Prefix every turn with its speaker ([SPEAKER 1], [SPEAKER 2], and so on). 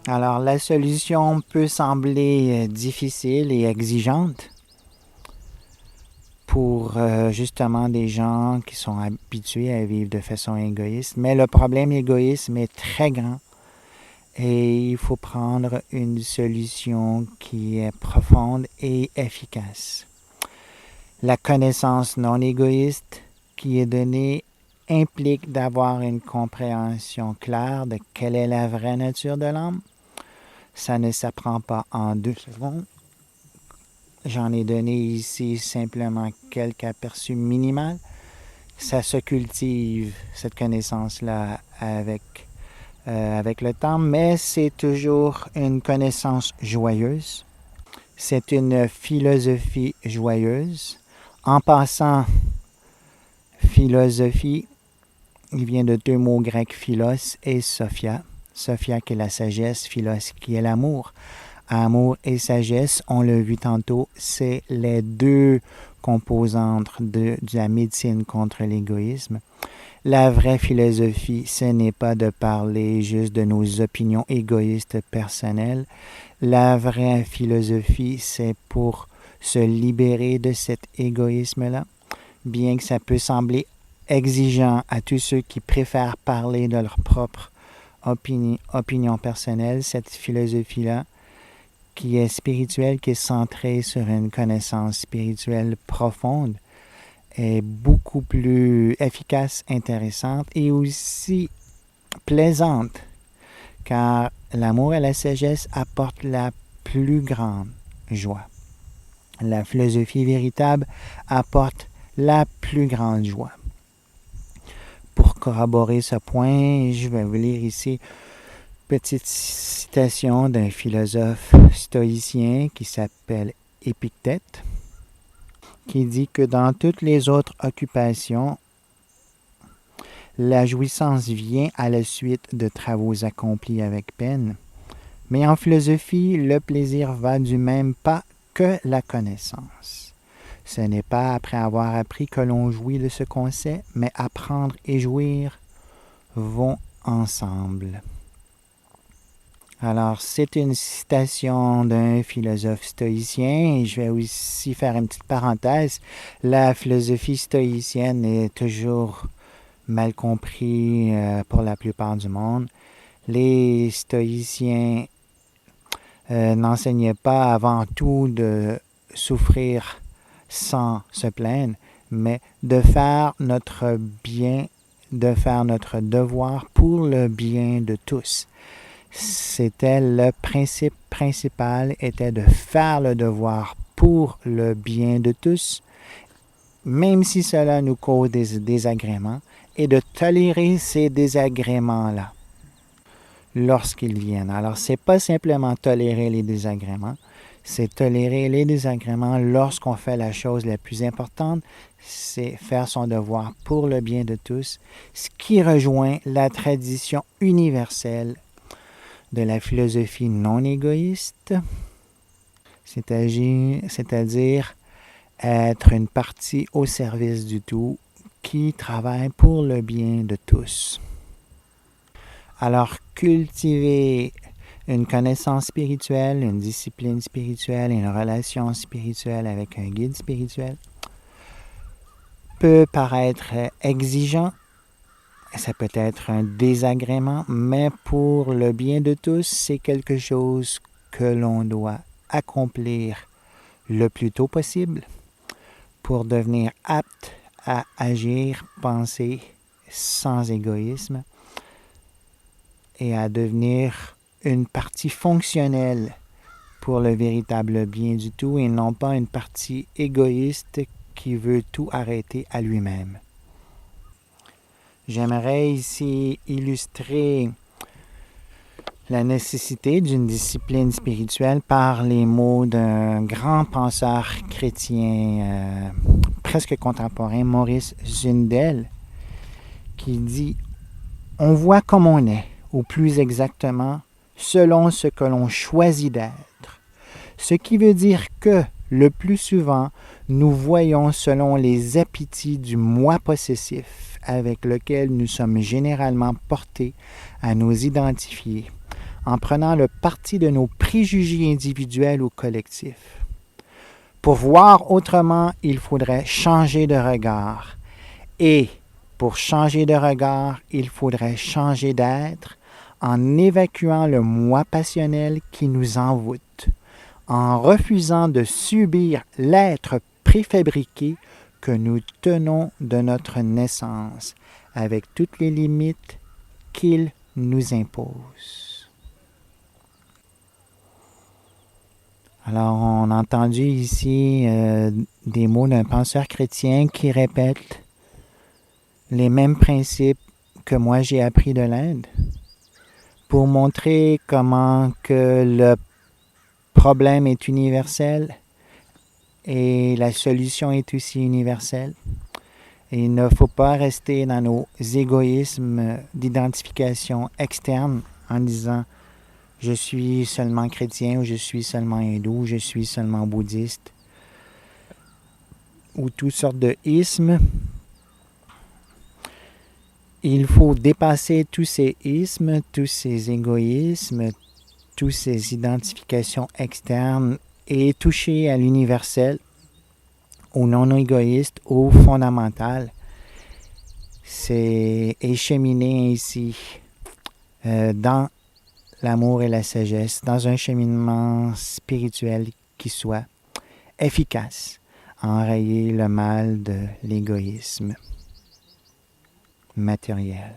[SPEAKER 1] Alors, la solution peut sembler difficile et exigeante pour justement des gens qui sont habitués à vivre de façon égoïste, mais le problème égoïsme est très grand et il faut prendre une solution qui est profonde et efficace. La connaissance non égoïste qui est donnée implique d'avoir une compréhension claire de quelle est la vraie nature de l'âme. Ça ne s'apprend pas en 2 secondes. J'en ai donné ici simplement quelques aperçus minimaux. Ça se cultive, cette connaissance-là, avec le temps, mais c'est toujours une connaissance joyeuse. C'est une philosophie joyeuse. En passant, philosophie, il vient de 2 mots grecs, philos et sophia. Sophia qui est la sagesse, philos qui est l'amour. Amour et sagesse, on l'a vu tantôt, c'est les 2 composantes de la médecine contre l'égoïsme. La vraie philosophie, ce n'est pas de parler juste de nos opinions égoïstes personnelles. La vraie philosophie, c'est pour se libérer de cet égoïsme-là. Bien que ça peut sembler exigeant à tous ceux qui préfèrent parler de leur propre opinion personnelle, cette philosophie-là, qui est spirituelle, qui est centrée sur une connaissance spirituelle profonde, est beaucoup plus efficace, intéressante et aussi plaisante, car l'amour et la sagesse apportent la plus grande joie. La philosophie véritable apporte la plus grande joie. Pour corroborer ce point, je vais vous lire ici une petite citation d'un philosophe stoïcien qui s'appelle Épictète, qui dit que dans toutes les autres occupations, la jouissance vient à la suite de travaux accomplis avec peine, mais en philosophie, le plaisir va du même pas que la connaissance. Ce n'est pas après avoir appris que l'on jouit de ce qu'on sait, mais apprendre et jouir vont ensemble. Alors, c'est une citation d'un philosophe stoïcien et je vais aussi faire une petite parenthèse. La philosophie stoïcienne est toujours mal comprise pour la plupart du monde. Les stoïciens n'enseignaient pas avant tout de souffrir sans se plaindre, mais de faire notre bien, de faire notre devoir pour le bien de tous. C'était le principe principal, était de faire le devoir pour le bien de tous, même si cela nous cause des désagréments, et de tolérer ces désagréments-là lorsqu'ils viennent. Alors, c'est pas simplement tolérer les désagréments, c'est tolérer les désagréments lorsqu'on fait la chose la plus importante, c'est faire son devoir pour le bien de tous, ce qui rejoint la tradition universelle de la philosophie non égoïste, c'est-à-dire être une partie au service du tout qui travaille pour le bien de tous. Alors, cultiver une connaissance spirituelle, une discipline spirituelle, une relation spirituelle avec un guide spirituel peut paraître exigeant. Ça peut être un désagrément, mais pour le bien de tous, c'est quelque chose que l'on doit accomplir le plus tôt possible pour devenir apte à agir, penser sans égoïsme et à devenir une partie fonctionnelle pour le véritable bien du tout et non pas une partie égoïste qui veut tout arrêter à lui-même. J'aimerais ici illustrer la nécessité d'une discipline spirituelle par les mots d'un grand penseur chrétien presque contemporain, Maurice Zundel, qui dit « On voit comme on est, ou plus exactement, selon ce que l'on choisit d'être. Ce qui veut dire que, le plus souvent, nous voyons selon les appétits du moi possessif avec lequel nous sommes généralement portés à nous identifier, en prenant le parti de nos préjugés individuels ou collectifs. Pour voir autrement, il faudrait changer de regard. Et pour changer de regard, il faudrait changer d'être en évacuant le moi passionnel qui nous envoûte, en refusant de subir l'être préfabriqué que nous tenons de notre naissance, avec toutes les limites qu'il nous impose. Alors, on a entendu ici des mots d'un penseur chrétien qui répète les mêmes principes que moi j'ai appris de l'Inde pour montrer comment que le problème est universel et la solution est aussi universelle. Et il ne faut pas rester dans nos égoïsmes d'identification externe en disant je suis seulement chrétien ou je suis seulement hindou ou je suis seulement bouddhiste ou toutes sortes de ismes. Il faut dépasser tous ces ismes, tous ces égoïsmes, toutes ces identifications externes et toucher à l'universel, au non-égoïste, au fondamental. C'est cheminer ici dans l'amour et la sagesse, dans un cheminement spirituel qui soit efficace à enrayer le mal de l'égoïsme matériel.